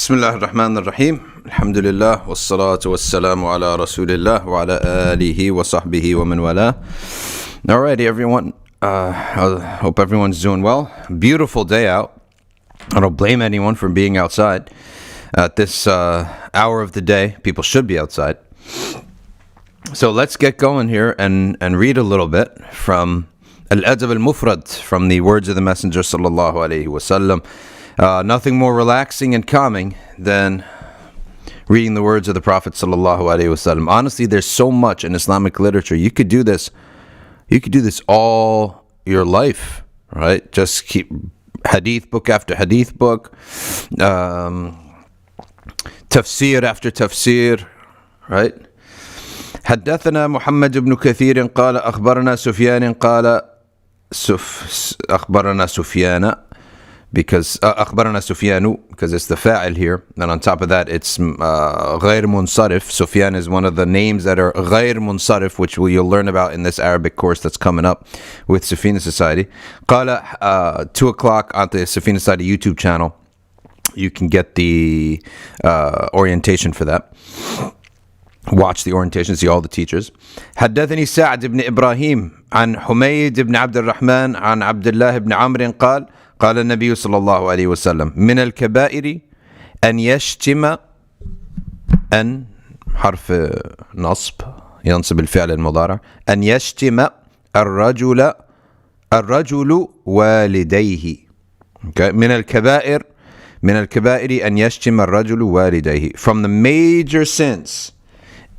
بسم الله الرحمن الرحيم الحمد لله والصلاة والسلام على رسول الله وعلى آله وصحبه ومن والاه. Alrighty, everyone. I hope everyone's doing well. Beautiful day out. I don't blame anyone for being outside at this hour of the day. People should be outside. So let's get going here and read a little bit from Al-Adab al-Mufrad, from the words of the Messenger sallallahu alaihi wasallam. Nothing more relaxing and calming than reading the words of the Prophet sallallahu alaihi wasallam. Honestly, there's so much in Islamic literature. You could do this all your life, right? Just keep hadith book after hadith book, tafsir after tafsir, right? حدثنا محمد بن كثير قال أخبرنا سفيان قال أخبرنا سفيان because أخبرنا سفيان because it's the fa'il here, and on top of that it's غير منصرف. Sufyan is one of the names that are غير منصرف, which you'll learn about in this Arabic course that's coming up with Safina Society. قال 2 o'clock on the Safina Society YouTube channel. You can get the orientation for that. Watch the orientation, see all the teachers. حدثني سعد بن إبراهيم عن حميد بن عبد الرحمن عن عبد الله بن عمرو قال قال النبي صلى الله عليه وسلم من الكبائر أن يشتم أن حرف نصب ينصب الفعل المضارع أن يشتم الرجل والديه. Okay. من الكبائر أن يشتم الرجل والديه. From the major sins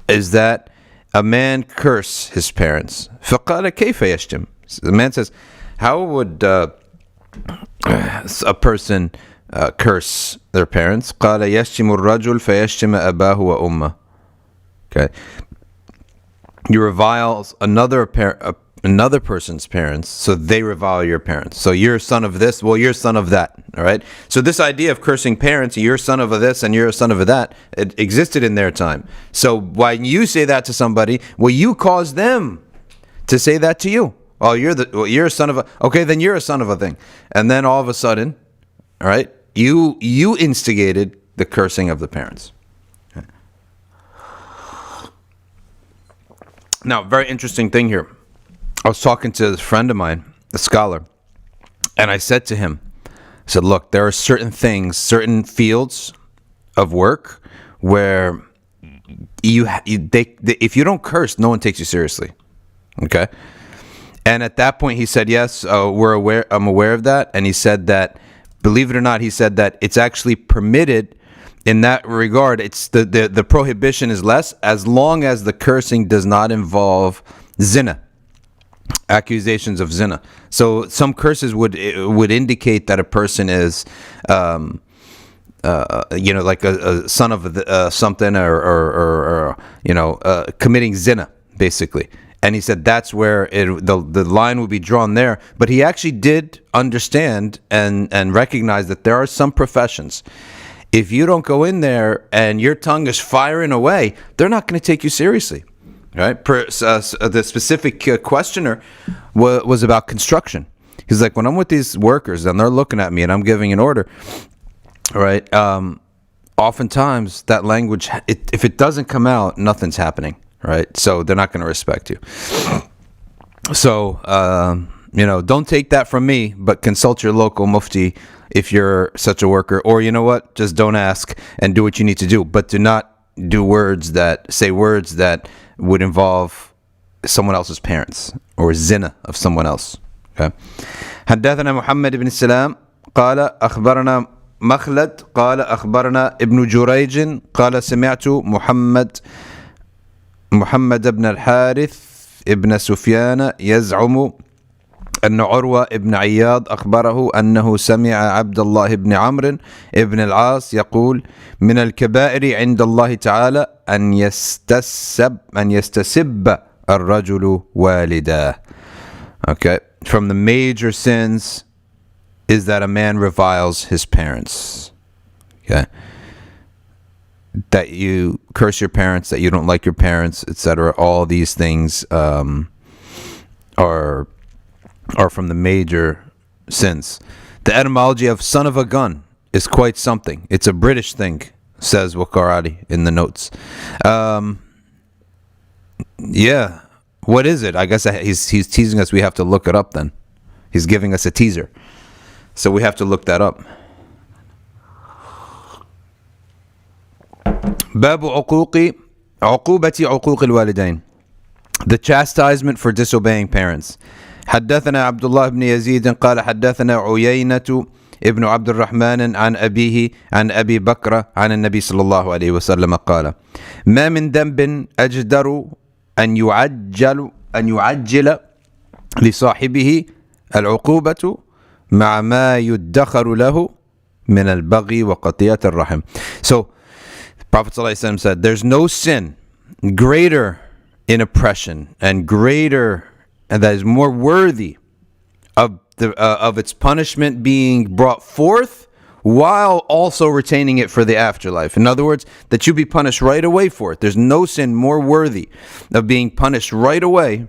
is that a man curse his parents. فقال كيف يشتم? The man says, how would a person curse their parents? قال يشتم الرجل فيشتم أباه وأمه. Okay, you revile another person's parents, so they revile your parents. So you're a son of this, well, you're a son of that. All right. So this idea of cursing parents, you're a son of a this and you're a son of a that, it existed in their time. So when you say that to somebody, well, you cause them to say that to you. Oh, you're a son of a. Okay, then you're a son of a thing, and then all of a sudden, all right, you instigated the cursing of the parents. Okay. Now, very interesting thing here. I was talking to a friend of mine, a scholar, and I said to him, I said, look, there are certain things, certain fields of work where if you don't curse, no one takes you seriously. Okay. And at that point, he said, yes, I'm aware of that. And he said that, believe it or not, he said that it's actually permitted in that regard. It's the prohibition is less as long as the cursing does not involve zina, accusations of zina. So some curses would indicate that a person is, like a son of something or committing zina, basically. And he said that's where the line would be drawn there. But he actually did understand and recognize that there are some professions, if you don't go in there and your tongue is firing away, they're not going to take you seriously. Right? The specific questioner was about construction. He's like, when I'm with these workers and they're looking at me and I'm giving an order, right? Oftentimes that language, if it doesn't come out, nothing's happening. Right, so they're not going to respect you. So, don't take that from me, but consult your local mufti if you're such a worker. Or you know what? Just don't ask and do what you need to do. But do not say words that would involve someone else's parents or zina of someone else. Okay. حدثنا محمد بن السلام قال أخبرنا مخلد قال أخبرنا ابن جريج قال سمعت محمد بن الحارث ابن سفيان يزعم أن عروة ابن عياض أخبره أنه سمع عبد الله بن عمرو ابن العاص يقول من الكبائر عند الله تعالى أن يستسب الرجل والداه. Okay, from the major sins is that a man reviles his parents. Okay, that you curse your parents, that you don't like your parents, etc. All these things are from the major sins. The etymology of son of a gun is quite something. It's a British thing, says Wakarati in the notes. Yeah. What is it? I guess he's teasing us. We have to look it up then. He's giving us a teaser. So we have to look that up. باب عقوبة عقوق الوالدين. The chastisement for disobeying parents. حدثنا عبد الله بن يزيد قال حدثنا عيينة ابن عبد الرحمن عن أبيه عن أبي بكر عن النبي صلى الله عليه وسلم قال ما من ذنب أجدر أن يعجل لصاحبه العقوبة مع ما يدخر له من البغي وقطيعة الرحم. So Prophet ﷺ said, there's no sin greater in oppression and greater, and that is more worthy of its punishment being brought forth while also retaining it for the afterlife. In other words, that you be punished right away for it. There's no sin more worthy of being punished right away,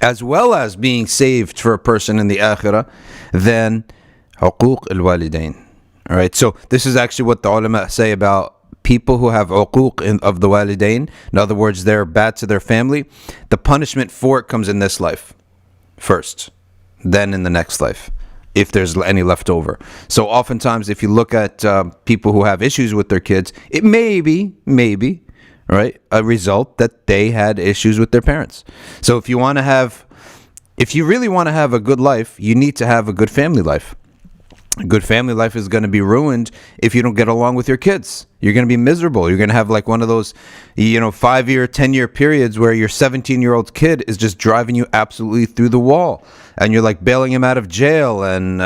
as well as being saved for a person in the akhirah, than uquq al-walidain. All right, so this is actually what the ulama say about people who have uquq of the walidain. In other words, they're bad to their family. The punishment for it comes in this life first, then in the next life, if there's any left over. So oftentimes, if you look at people who have issues with their kids, it may be, right, a result that they had issues with their parents. So if you really want to have a good life, you need to have a good family life. A good family life is going to be ruined if you don't get along with your kids. You're going to be miserable. You're going to have like one of those, 5-year, 10-year periods where your 17-year-old kid is just driving you absolutely through the wall. And you're like bailing him out of jail and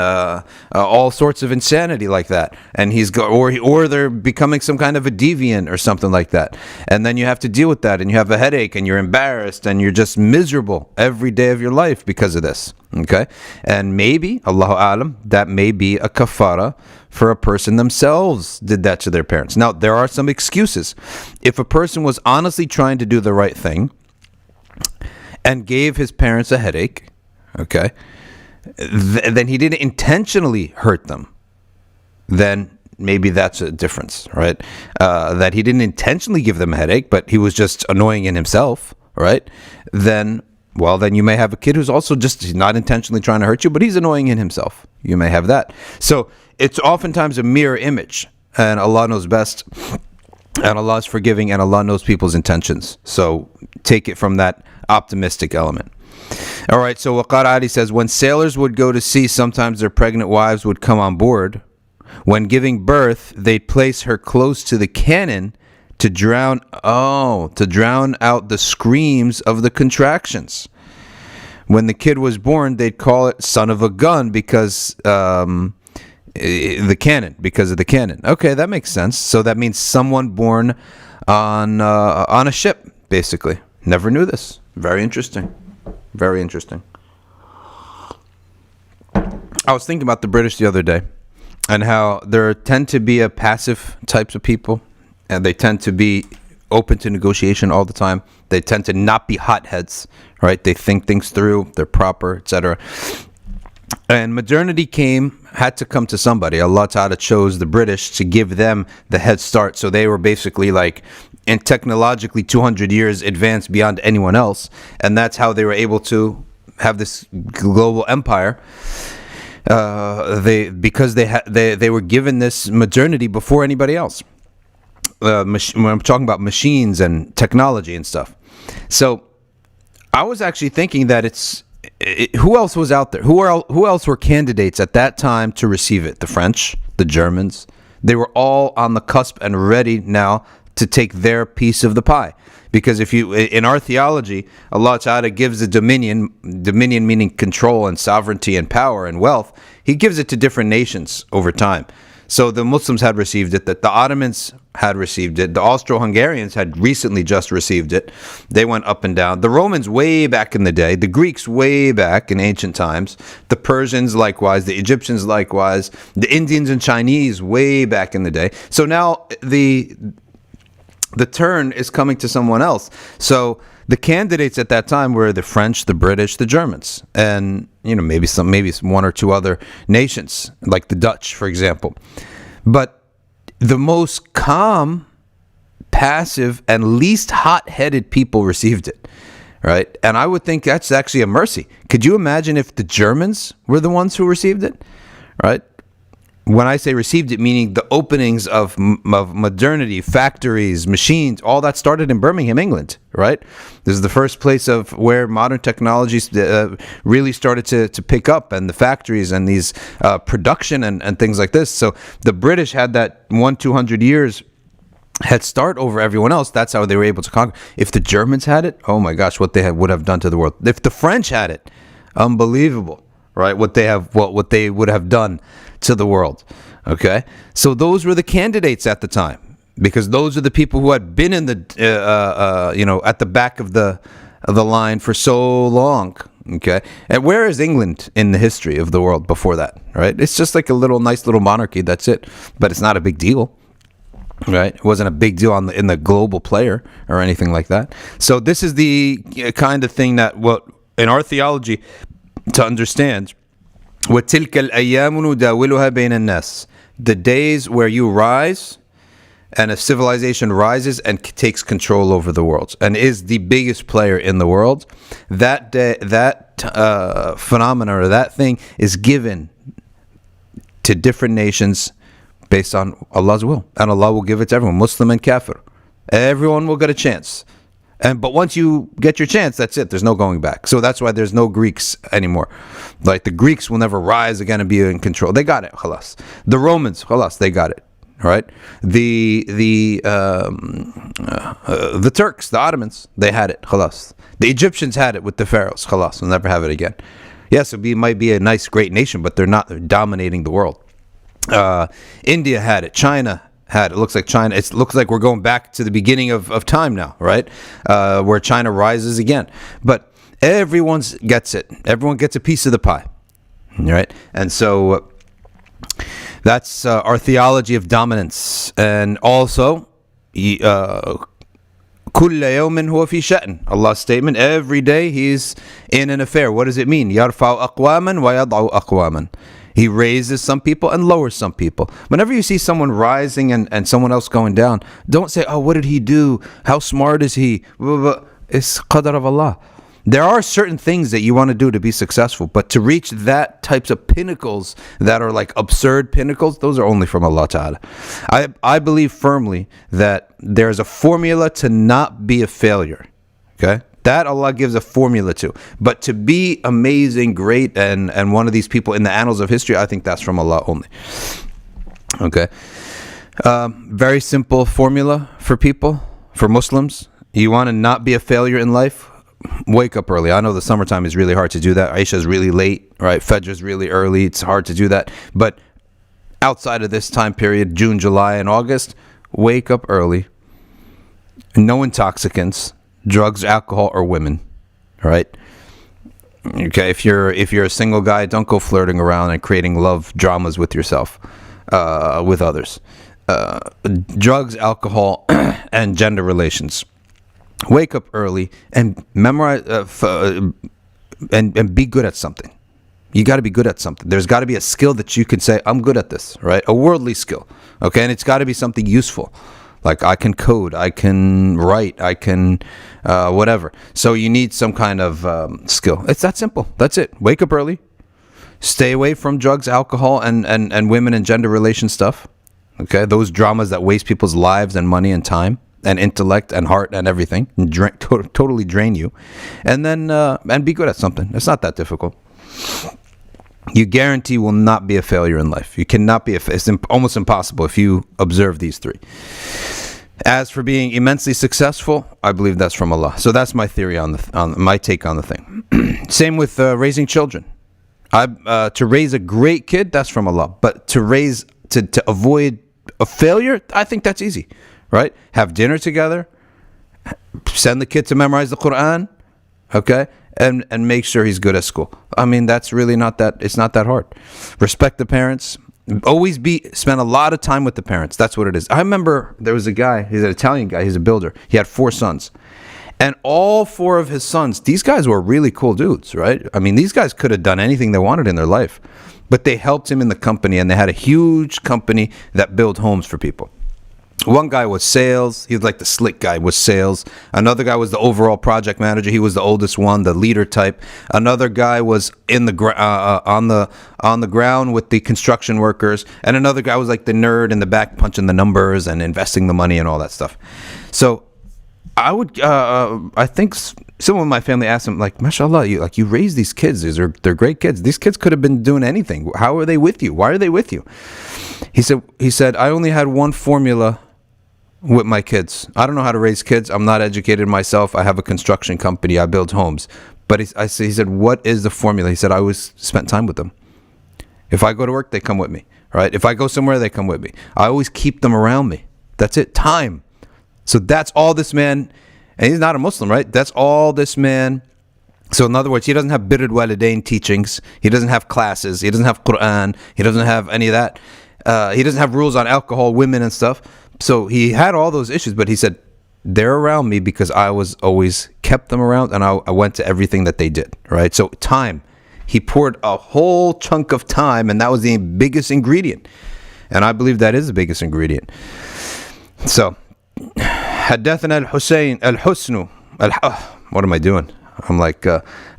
all sorts of insanity like that. And or they're becoming some kind of a deviant or something like that. And then you have to deal with that, and you have a headache, and you're embarrassed, and you're just miserable every day of your life because of this. Okay? And maybe, Allahu A'lam, that may be a kafara for a person themselves did that to their parents. Now, there are some excuses. If a person was honestly trying to do the right thing and gave his parents a headache, okay, then he didn't intentionally hurt them, then maybe that's a difference, right? That he didn't intentionally give them a headache, but he was just annoying in himself, right? Then you may have a kid who's also just not intentionally trying to hurt you, but he's annoying in himself. You may have that. So it's oftentimes a mirror image, and Allah knows best, and Allah is forgiving, and Allah knows people's intentions. So take it from that optimistic element. All right, so Waqar Ali says, when sailors would go to sea, sometimes their pregnant wives would come on board. When giving birth, they'd place her close to the cannon to drown out the screams of the contractions. When the kid was born, they'd call it son of a gun because of the cannon. Okay, that makes sense. So that means someone born on a ship, basically. Never knew this. Very interesting. Very interesting. I was thinking about the British the other day and how there tend to be a passive types of people, and they tend to be open to negotiation all the time. They tend to not be hotheads, right? They think things through, they're proper, etc. And modernity had to come to somebody. Allah Ta'ala chose the British to give them the head start. So they were basically like, and technologically 200 years advanced beyond anyone else, and that's how they were able to have this global empire. Because they were given this modernity before anybody else. When I'm talking about machines and technology and stuff. So I was actually thinking that who else was out there? Who else were candidates at that time to receive it? The French, the Germans. They were all on the cusp and ready now to take their piece of the pie. Because in our theology, Allah Ta'ala gives a dominion meaning control and sovereignty and power and wealth, He gives it to different nations over time. So the Muslims had received it, that the Ottomans had received it, the Austro-Hungarians had recently just received it. They went up and down. The Romans way back in the day, the Greeks way back in ancient times, the Persians likewise, the Egyptians likewise, the Indians and Chinese way back in the day. So now the turn is coming to someone else. So the candidates at that time were the French, the British, the Germans, and maybe one or two other nations, like the Dutch, for example. But the most calm, passive, and least hot-headed people received it, right? And I would think that's actually a mercy. Could you imagine if the Germans were the ones who received it, right? When I say received it, meaning the openings of modernity, factories, machines, all that started in Birmingham, England, right? This is the first place of where modern technologies really started to pick up, and the factories and these production and things like this. So the British had that 200 years head start over everyone else. That's how they were able to conquer. If the Germans had it, oh my gosh, what they would have done to the world. If the French had it, unbelievable, right? What they would have done to the world. Okay, so those were the candidates at the time, because those are the people who had been in the at the back of the line for so long. Okay, and where is England in the history of the world before that? Right, it's just like a nice little monarchy. That's it, but it's not a big deal. Right, it wasn't a big deal in the global player or anything like that. So this is the kind of thing that in our theology to understand. وَتِلْكَ الْأَيَّامُ نُدَاوِلُهَا بَيْنَ النَّاسِ. The days where you rise and a civilization rises and takes control over the world and is the biggest player in the world, that day, that phenomena or that thing is given to different nations based on Allah's will. And Allah will give it to everyone, Muslim and Kafir. Everyone will get a chance. But once you get your chance, that's it. There's no going back. So that's why there's no Greeks anymore. Like the Greeks will never rise again and be in control. They got it. Khalas. The Romans, khalas, they got it. Right? The Turks, the Ottomans, they had it. Khalas. The Egyptians had it with the pharaohs. Khalas. We'll never have it again. Yes, it might be a nice, great nation, but they're not dominating the world. India had it. China had it. Looks like China. It looks like we're going back to the beginning of time now, right? Where China rises again. But everyone gets it. Everyone gets a piece of the pie, right? And so that's our theology of dominance. And also, كُلَّ يَوْمٍ هُوَ فِي شَأْنٍ. Allah's statement, every day He's in an affair. What does it mean? يَرْفَعُ أَقْوَامًا وَيَضْعُ أَقْوَامًا. He raises some people and lowers some people. Whenever you see someone rising and someone else going down, don't say, oh, what did he do? How smart is he? It's qadar of Allah. There are certain things that you want to do to be successful, but to reach that types of pinnacles that are like absurd pinnacles, those are only from Allah Ta'ala. I believe firmly that there's a formula to not be a failure. Okay? That Allah gives a formula to. But to be amazing, great, and one of these people in the annals of history, I think that's from Allah only. Okay. Very simple formula for people, for Muslims. You want to not be a failure in life? Wake up early. I know the summertime is really hard to do that. Aisha is really late, right? Fajr is really early. It's hard to do that. But outside of this time period, June, July, and August, wake up early. No intoxicants. Drugs, alcohol, or women, right? Okay, if you're a single guy, don't go flirting around and creating love dramas with yourself, with others. Drugs, alcohol, and gender relations. Wake up early and memorize and be good at something. You got to be good at something. There's got to be a skill that you can say, I'm good at this, right? A worldly skill, okay? And it's got to be something useful. Like I can code, I can write, I can whatever. So you need some kind of skill. It's that simple. That's it. Wake up early. Stay away from drugs, alcohol, and women and gender relation stuff. Okay, those dramas that waste people's lives and money and time and intellect and heart and everything, and totally drain you. And then and be good at something. It's not that difficult. You guarantee will not be a failure in life. You cannot be it's almost impossible if you observe these three. As for being immensely successful, I believe that's from Allah. So that's my theory on my take on the thing. Same with raising children. To raise a great kid, that's from Allah. But to avoid a failure, I think that's easy, right? Have dinner together, send the kid to memorize the Quran, okay? And make sure he's good at school. I mean, that's really it's not that hard. Respect the parents. Always spend a lot of time with the parents. That's what it is. I remember there was a guy, he's an Italian guy, he's a builder. He had 4 sons. And all four of his sons, these guys were really cool dudes, right? I mean, these guys could have done anything they wanted in their life, but they helped him in the company, and they had a huge company that built homes for people. One guy was sales. He was like the slick guy, was sales. Another guy was the overall project manager. He was the oldest one, the leader type. Another guy was in the on the ground with the construction workers, and another guy was like the nerd in the back, punching the numbers and investing the money and all that stuff. So I think someone in my family asked him, like, mashallah, you raise these kids. They're great kids. These kids could have been doing anything. How are they with you? Why are they with you? He said, I only had one formula with my kids. I don't know how to raise kids. I'm not educated myself. I have a construction company. I build homes. But he said, what is the formula? He said, I always spent time with them. If I go to work, they come with me, right? If I go somewhere, they come with me. I always keep them around me. That's it. Time. So that's all this man, and he's not a Muslim, right? That's all this man. So in other words, he doesn't have birrul walidain teachings. He doesn't have classes. He doesn't have Quran. He doesn't have any of that. He doesn't have rules on alcohol, women, and stuff. So he had all those issues, but he said, they're around me because I was always kept them around, and I went to everything that they did, right? So time. He poured a whole chunk of time, and that was the biggest ingredient. And I believe that is the biggest ingredient. So, حدثنا الحسن what am I doing? I'm like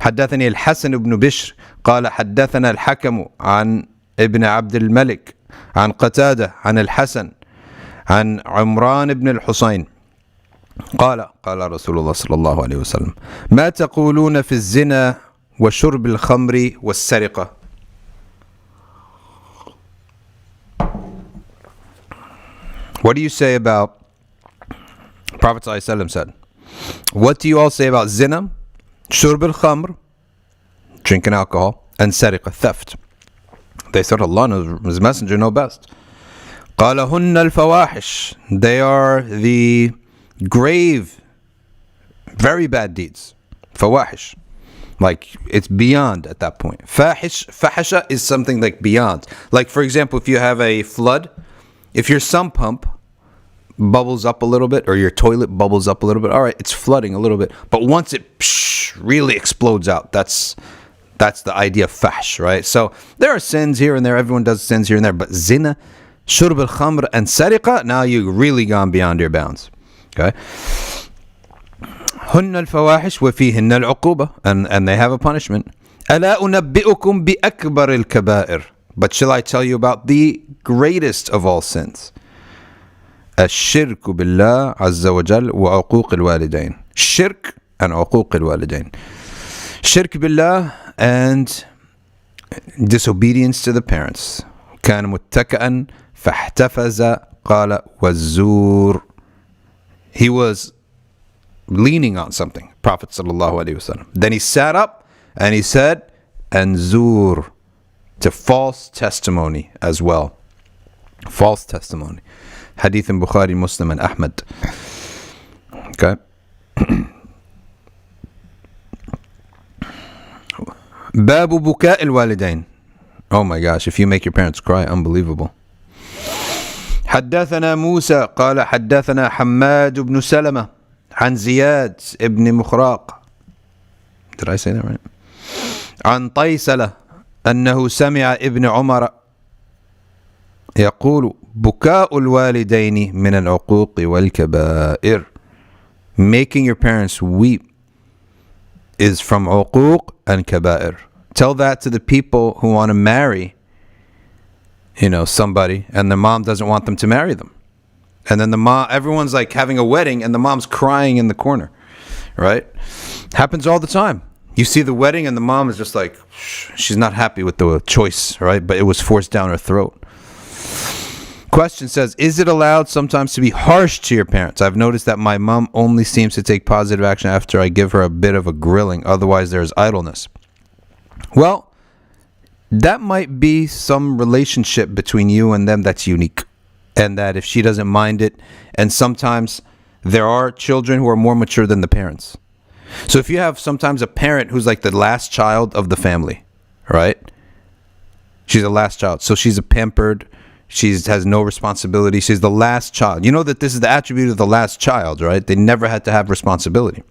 حدثني الحسن بن بشر قال حدثنا الحكم عن ابن عبد الملك عن قتادة عن الحسن عن عمران بن الحسين قال رسول الله صلى الله عليه وسلم ما تقولون في الزنا وشرب الخمر والسرقة. What do you say about, Prophet ﷺ said, what do you all say about zina, shurb al-khamr, drinking alcohol, and sariqa, theft? They said, Allah and His Messenger know best. قال هن الفواحش. They are the grave, very bad deeds. Fawahish. Like, it's beyond at that point. Fahisha is something like beyond. Like, for example, if you have a flood, if your sump pump bubbles up a little bit, or your toilet bubbles up a little bit, all right, it's flooding a little bit. But once it really explodes out, that's the idea of fash, right? So there are sins here and there. Everyone does sins here and there. But zina, shurb al-khamr, and sariqa, now you've really gone beyond your bounds. Okay? هن الفواحش وفيهن العقوبة, and they have a punishment. ألا أنبئكم بأكبر الكبائر. But shall I tell you about the greatest of all sins? الشرك بالله عز وجل وعقوق الوالدين. Shirk and عقوق الوالدين. Shirk billah and disobedience to the parents. كان متكئا فاحتفز قال والزور. He was leaning on something, Prophet sallallahu alaihi wasallam. Then he sat up and he said, and zur, to false testimony as well. False testimony. Hadith in Bukhari, Muslim, and Ahmad. Okay. Babu buka al-walidain. Oh my gosh, if you make your parents cry, unbelievable. حدثنا موسى قال حدثنا حماد بن سلمة عن زياد ابن مخراق. Did I say that right? عن طيسلة أنه سمع ابن عمر يقول بكاء الوالدين من العقوق والكبائر. Making your parents weep is from عقوق and كبائر. Tell that to the people who want to marry, somebody, and the mom doesn't want them to marry them. And then everyone's like having a wedding and the mom's crying in the corner, right? Happens all the time. You see the wedding and the mom is just like, she's not happy with the choice, right? But it was forced down her throat. Question says, is it allowed sometimes to be harsh to your parents? I've noticed that my mom only seems to take positive action after I give her a bit of a grilling. Otherwise, there's idleness. Well, that might be some relationship between you and them that's unique. And that if she doesn't mind it, and sometimes there are children who are more mature than the parents. So if you have sometimes a parent who's like the last child of the family, right? She's the last child. So she's a pampered, She has no responsibility. She's the last child. You know that this is the attribute of the last child, right? They never had to have responsibility.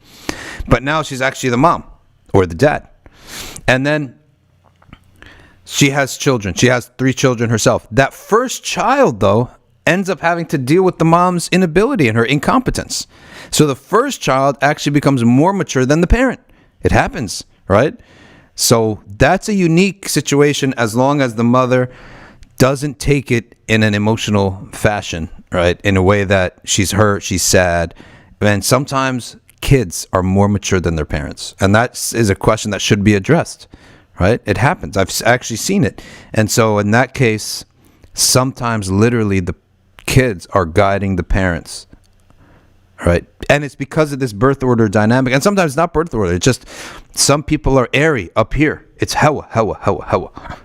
But now she's actually the mom or the dad. And then she has children. She has 3 children herself. That first child, though, ends up having to deal with the mom's inability and her incompetence. So the first child actually becomes more mature than the parent. It happens, right? So that's a unique situation as long as the mother doesn't take it in an emotional fashion, right? In a way that she's hurt, she's sad. And sometimes kids are more mature than their parents. And that is a question that should be addressed, right? It happens. I've actually seen it. And so in that case, sometimes literally the kids are guiding the parents, right? And it's because of this birth order dynamic. And sometimes it's not birth order. It's just some people are airy up here. It's Hawa,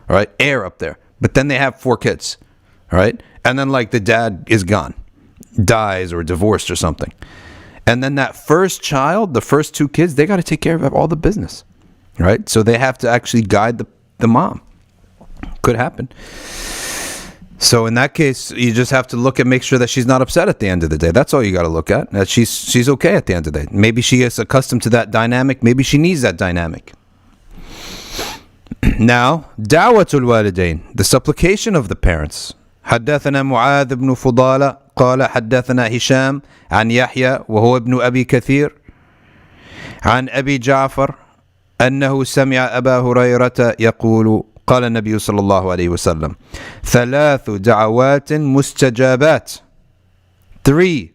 right? Air up there. But then they have 4 kids, right? And then like the dad is gone, dies or divorced or something. And then that first child, the first 2 kids, they got to take care of all the business, right? So they have to actually guide the mom. Could happen. So in that case, you just have to make sure that she's not upset at the end of the day. That's all you got to look at. That she's okay at the end of the day. Maybe she is accustomed to that dynamic. Maybe she needs that dynamic. Now, da'watul walidain, the supplication of the parents. حدثنا معاذ بن فضالة قال حدثنا هشام عن يحيى وهو ابن أبي كثير عن أبي جعفر أنه سمع أبا هريرة يقول قال النبي صلى الله عليه وسلم 3 دعوات مستجابات. 3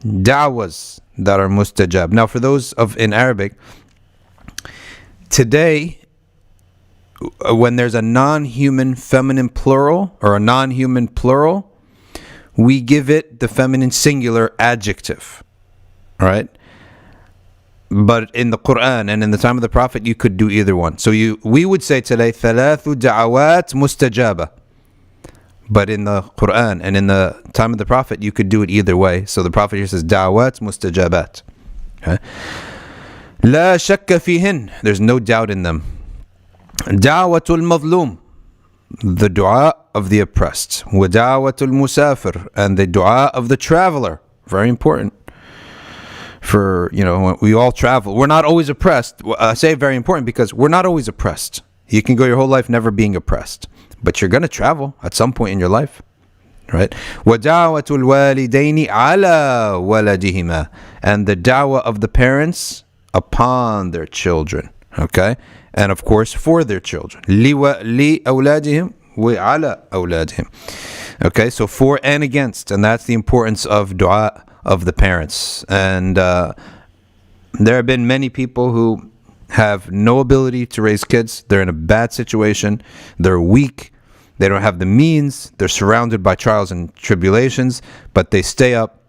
da'was that are mustajab. Now for those in Arabic, today when there's a non-human feminine plural or a non-human plural, we give it the feminine singular adjective, right? But in the Quran and in the time of the Prophet, you could do either one. So we would say today, 3 da'awat mustajaba. But in the Quran and in the time of the Prophet, you could do it either way. So the Prophet here says, da'awat mustajabat. Okay? La shakka fihin. There's no doubt in them. Da'watul mazlum. The dua of the oppressed. Wa da'watul musafir. And the dua of the traveler. Very important. For, when we all travel, we're not always oppressed. I say very important because we're not always oppressed. You can go your whole life never being oppressed, but you're going to travel at some point in your life, right? وَدَعْوَةُ الْوَالِدَيْنِ عَلَى وَلَدِهِمَا. And the da'wah of the parents upon their children, okay? And of course, for their children. لِأَوْلَادِهِمْ وَعَلَى أَوْلَادِهِمْ. Okay, so for and against, and that's the importance of dua of the parents. And there have been many people who have no ability to raise kids. They're in a bad situation. They're weak. They don't have the means. They're surrounded by trials and tribulations, but they stay up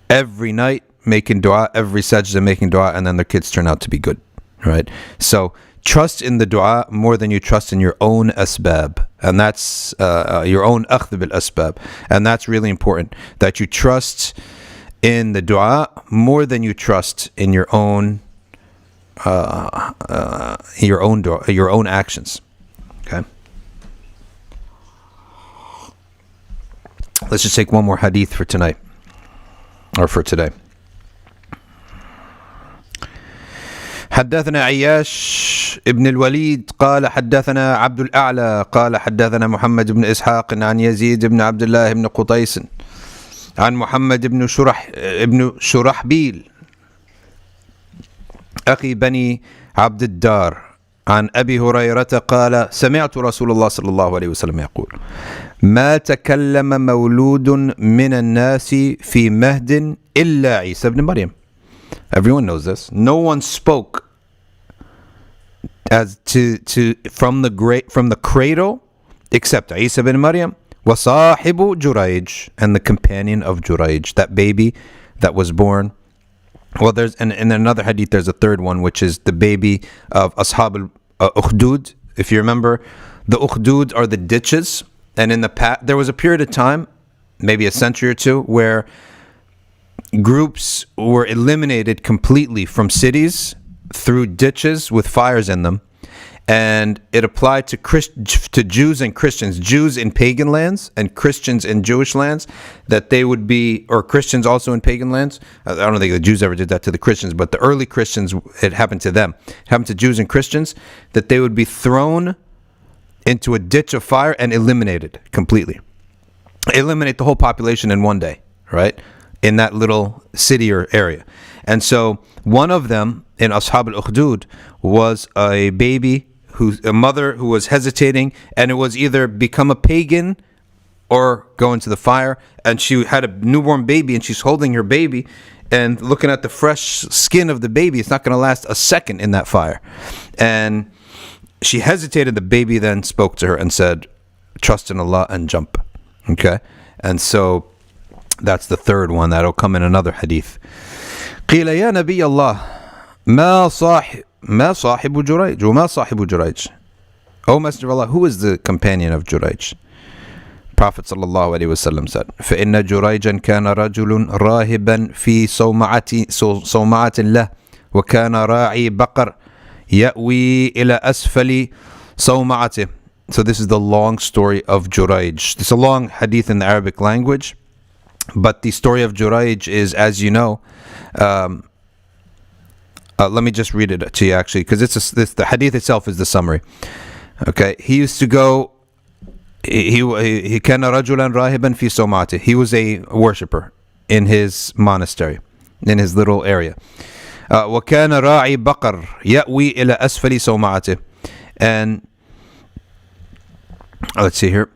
every night making dua, every sajda making dua, and then their kids turn out to be good, right? So trust in the dua more than you trust in your own asbab. And that's your own akhdh bil asbab. And that's really important, that you trust in the dua more than you trust in your own actions. Okay. Let's just take one more hadith for tonight, or for today. حدثنا عياش ابن الوليد قال حدثنا عبد الأعلى قال حدثنا محمد بن إسحاق عن يزيد بن عبد الله بن قطيس عن محمد بن شرحبيل أخي بني عبد الدار عن أبي هريرة قال سمعت رسول الله صلى الله عليه وسلم يقول ما تكلم مولود من الناس في مهد إلا عيسى بن مريم. Everyone knows this. No one spoke as to from the cradle except Isa bin Maryam wa sahibu Jurayj, and the companion of Jurayj, that baby that was born. Well, there's in another hadith there's a third one, which is the baby of Ashab al-Ukhdud. If you remember, the Ukhdud are the ditches, and in the past there was a period of time, maybe a century or two, where groups were eliminated completely from cities through ditches with fires in them, and it applied to Jews and Christians, Jews in pagan lands and Christians in Jewish lands, that they would be, or Christians also in pagan lands. I don't think the Jews ever did that to the Christians, but the early Christians, it happened to them. It happened to Jews and Christians, that they would be thrown into a ditch of fire and eliminated completely. Eliminate the whole population in one day, right? In that little city or area. And so one of them in Ashab al-Ukhdud was a baby, a mother who was hesitating, and it was either become a pagan or go into the fire. And she had a newborn baby, and she's holding her baby and looking at the fresh skin of the baby. It's not going to last a second in that fire. And she hesitated. The baby then spoke to her and said, trust in Allah and jump. Okay? And so that's the third one. That'll come in another hadith. قيل يا نبي الله ما صاحب جريج وما صاحب جريج. O Messenger of Allah, who is the companion of Jurayj? Prophet sallallahu alaihi wasallam said, فإن جريجا كان رجل راهبا في صومعة له وكان راعي بقر يأوي إلى أسفل صومعته. So this is the long story of Jurayj. It's a long hadith in the Arabic language, but the story of Jurayj is, as you know, let me just read it to you actually, because the hadith itself is the summary. Okay, he used to go. He كان رجلا راهبا في صومعته. He was a worshipper in his monastery, in his little area. وكان راعي بقر يأوي إلى أسفل صومعته. And let's see here.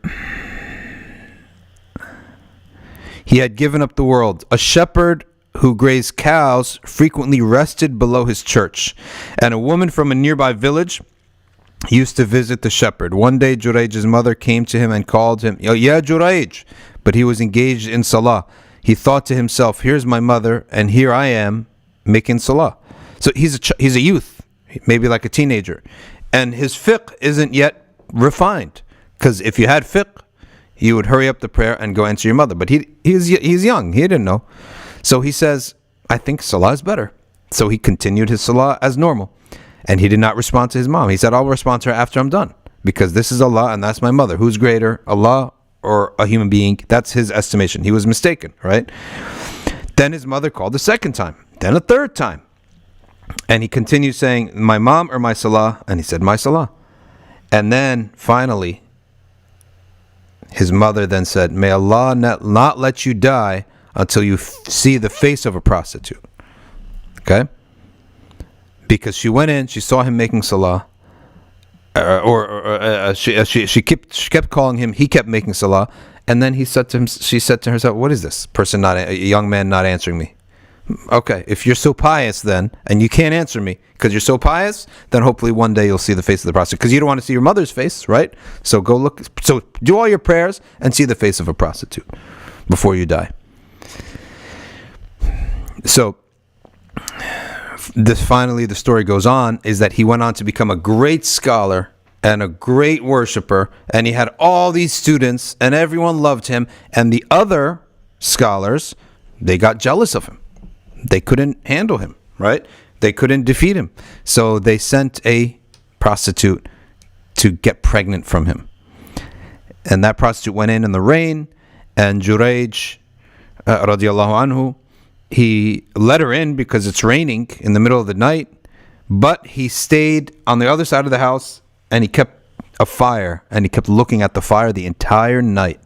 He had given up the world. A shepherd who grazed cows frequently rested below his church, and a woman from a nearby village used to visit the shepherd. One day Jurayj's mother came to him and called him, Ya Jurayj, but he was engaged in salah. He thought to himself, here's my mother, and here I am making salah. So he's a youth, maybe like a teenager, and his fiqh isn't yet refined, because if you had fiqh, you would hurry up the prayer and go answer your mother. But he's young, he didn't know. So he says, I think salah is better. So he continued his salah as normal. And he did not respond to his mom. He said, I'll respond to her after I'm done, because this is Allah and that's my mother. Who's greater, Allah or a human being? That's his estimation. He was mistaken, right? Then his mother called a second time, then a third time. And he continued saying, my mom or my salah? And he said, my salah. And then finally, his mother then said, may Allah not let you die until you see the face of a prostitute. Okay? Because she went in, she saw him making salah, she kept calling him, he kept making salah, and then she said to herself, what is this person, a young man not answering me? Okay, if you're so pious then, and you can't answer me because you're so pious, then hopefully one day you'll see the face of the prostitute, because you don't want to see your mother's face, right? So go look, so do all your prayers and see the face of a prostitute before you die. So finally the story goes on, is that he went on to become a great scholar and a great worshiper, and he had all these students and everyone loved him, and the other scholars, they got jealous of him. They couldn't handle him, right? They couldn't defeat him. So they sent a prostitute to get pregnant from him. And that prostitute went in the rain, and Jurayj radiallahu anhu, he let her in because it's raining in the middle of the night, but he stayed on the other side of the house and he kept a fire, and he kept looking at the fire the entire night.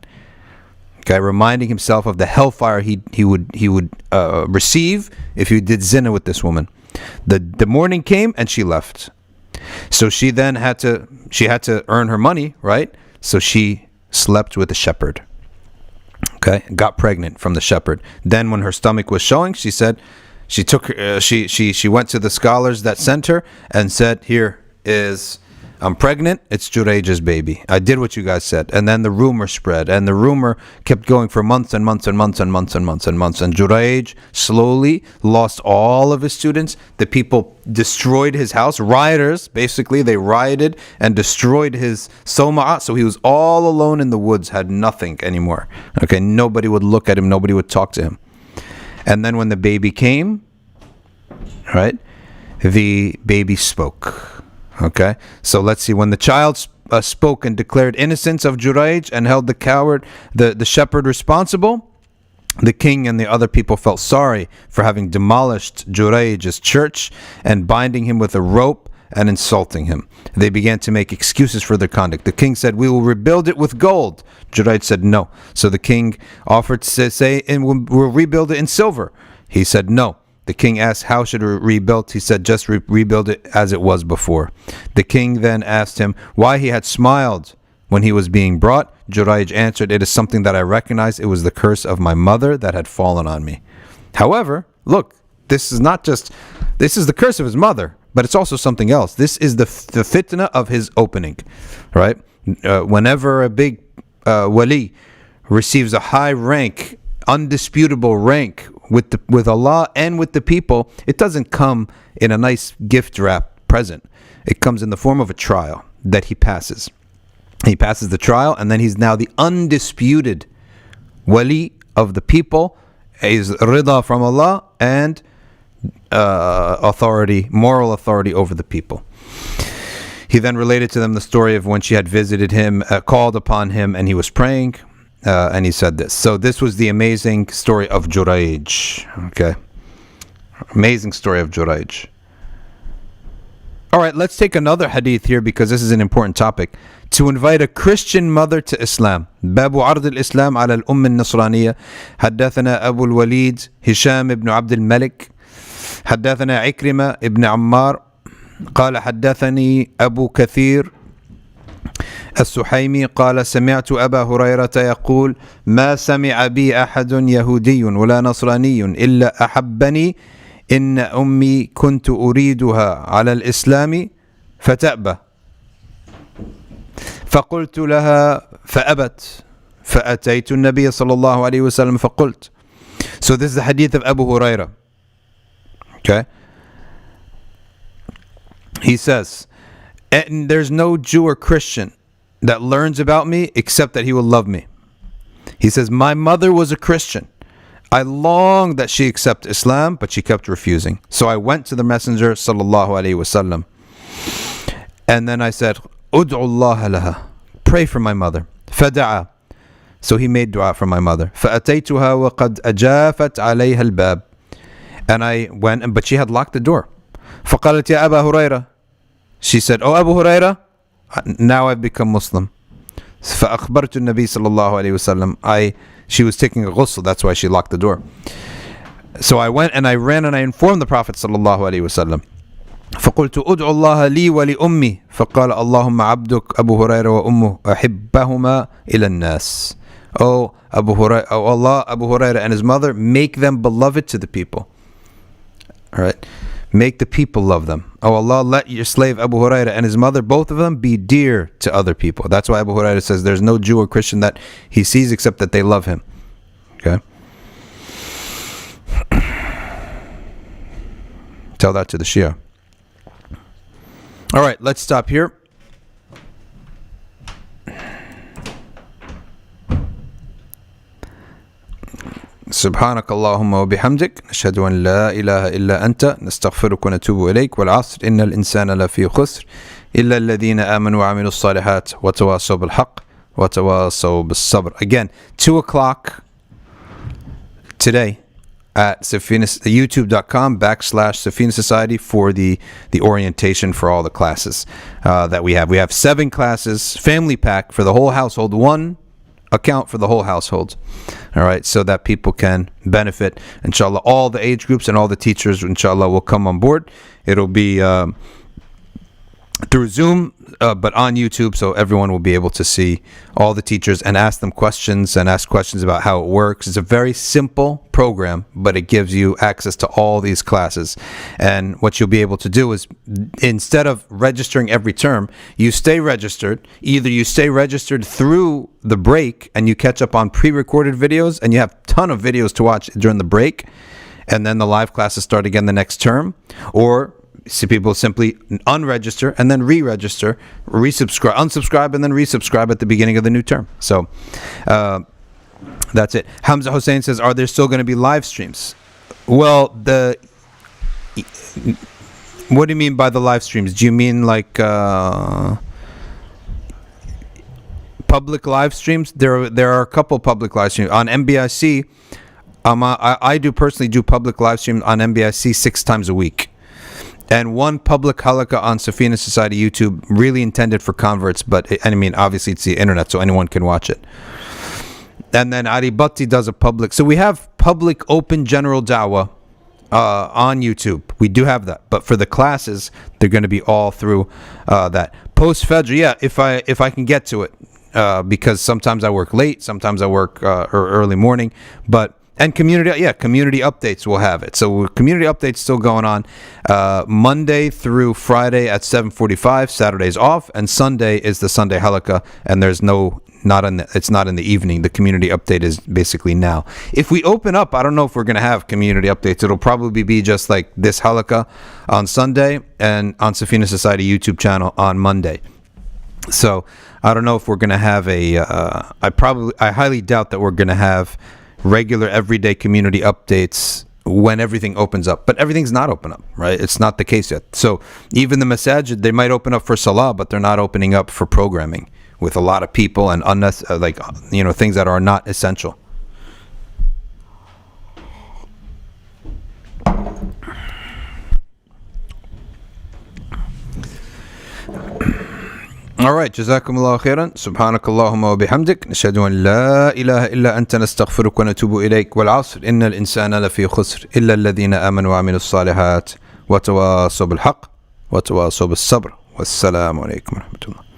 Okay, reminding himself of the hellfire he would receive if he did zina with this woman. The morning came and she left. So she then had to earn her money, right? So she slept with a shepherd. Okay, got pregnant from the shepherd. Then when her stomach was showing, she said, she went to the scholars that sent her and said, I'm pregnant, it's Jurayj's baby. I did what you guys said. And then the rumor spread, and the rumor kept going for months and months and months and months and months and months. And Jurayj slowly lost all of his students. The people destroyed his house. Rioters, basically, they rioted and destroyed his sawma'a. So he was all alone in the woods, had nothing anymore. Okay, nobody would look at him, nobody would talk to him. And then when the baby came, right, the baby spoke. Okay, so let's see. When the child spoke and declared innocence of Jurayj and held the shepherd responsible, the king and the other people felt sorry for having demolished Jurayj's church and binding him with a rope and insulting him. They began to make excuses for their conduct. The king said, "We will rebuild it with gold." Jurayj said no. So the king offered to say, "And we'll rebuild it in silver." He said no. The king asked, "How should we rebuild?" He said, "Just rebuild it as it was before." The king then asked him why he had smiled when he was being brought. Jurayj answered, "It is something that I recognize. It was the curse of my mother that had fallen on me." However, look, this is the curse of his mother, but it's also something else. This is the fitna of his opening, right? Whenever a big wali receives a high rank, undisputable rank with Allah and with the people, it doesn't come in a nice gift wrap present. It comes in the form of a trial that he passes. He passes the trial, and then he's now the undisputed wali of the people. Is rida from Allah and moral authority over the people. He then related to them the story of when she had visited him, called upon him, and he was praying, and he said this. So this was the amazing story of Jurayj. Okay, amazing story of Jurayj. All right, let's take another hadith here because this is an important topic. To invite a Christian mother to Islam. باب عرض الإسلام على الأم النصرانية. حدثنا أبو الوليد هشام بن عبد الملك حدثنا عكرمة ابن عمار قال حدثني أبو كثير السحيمي قال سمعت أبا هريرة يقول ما سمع بي أحد يهودي ولا نصراني إلا أحبني إن أمي كنت أريدها على الإسلام فتأبى فقلت لها فأبت فأتيت النبي صلى الله عليه وسلم فقلت. So this is the hadith of Abu Huraira. Okay, he says, and there's no Jew or Christian that learns about me except that he will love me. He says, my mother was a Christian. I longed that she accept Islam, but she kept refusing. So I went to the Messenger sallallahu alaihi wasallam, and then I said, Ud'u Allah laha, pray for my mother. Fada'a. So he made dua for my mother. فأتيتها وقد أجافت عليها الباب. And I went, but she had locked the door. فقالت يا أبا هريرة. She said, oh Abu Huraira, now I've become Muslim. فأخبرت النبي صلى الله عليه وسلم. She was taking a ghusl, that's why she locked the door. So I went and I ran and I informed the Prophet صلى الله عليه وسلم. فقلت ادعو الله لي ولأمي فقال اللهم عبدك أبو هريرة وأمه أحبهما إلى الناس. Oh Allah, Abu Huraira and his mother, make them beloved to the people. All right, make the people love them. Oh Allah, let your slave Abu Huraira and his mother, both of them, be dear to other people. That's why Abu Huraira says there's no Jew or Christian that he sees except that they love him. Okay, tell that to the Shia. All right, let's stop here. سبحانك اللهم وبحمدك نشهد أن لا إله إلا أنت نستغفرك ونتوب إليك والعصر إن الإنسان لفي خسر إلا الذين آمنوا وعملوا الصالحات وتواصوا بالحق وتواصوا بالصبر. Again, 2 o'clock today at youtube.com/Safina Society for the orientation for all the classes that we have. We have 7 classes, family pack for the whole household, 1 account for the whole household. All right, so that people can benefit. Inshallah, all the age groups and all the teachers, inshallah, will come on board. It'll be through Zoom, but on YouTube, so everyone will be able to see all the teachers and ask them questions and ask questions about how it works. It's a very simple program, but it gives you access to all these classes. And what you'll be able to do is, instead of registering every term, you stay registered. Either you stay registered through the break and you catch up on pre-recorded videos and you have a ton of videos to watch during the break, and then the live classes start again the next term, or see people simply unregister and then re-register, resubscribe, unsubscribe and then resubscribe at the beginning of the new term. So that's it. Hamza Hussein says, are there still going to be live streams? Well, What do you mean by the live streams? Do you mean like public live streams? There are a couple public live streams on MBIC. I do personally do public live streams on MBIC 6 times a week, and one public halaqah on Safina Society YouTube, really intended for converts, but I mean obviously it's the internet, so anyone can watch it. And then Ari Bhatti does a public. So we have public open general da'wah on YouTube. We do have that, but for the classes, they're going to be all through that post Fajr. Yeah, if I can get to it, because sometimes I work late, sometimes I work or early morning, and community updates will have it. So community updates still going on Monday through Friday at 7:45. Saturday's off, and Sunday is the Sunday halaqah, and there's it's not in the evening. The community update is basically now. If we open up, I don't know if we're going to have community updates. It'll probably be just like this halaqah on Sunday and on Safina Society YouTube channel on Monday. So I don't know if we're going to have I highly doubt that we're going to have regular everyday community updates when everything opens up, but everything's not open up, right? It's not the case yet. So even the masajid, they might open up for salah, but they're not opening up for programming with a lot of people and things that are not essential. All right, jazakumullahu khairan. Subhanakallahumma wa bihamdik. Nashhadu an la ilaha illa anta nastaghfiruka wa natubu ilayk. Wal 'asr innal insana lafi khusr illa alladhina amanu wa 'amilus salihat wa tawasaw bil haqq wa tawasaw bis sabr. Wassalamu alaykum wa rahmatullah.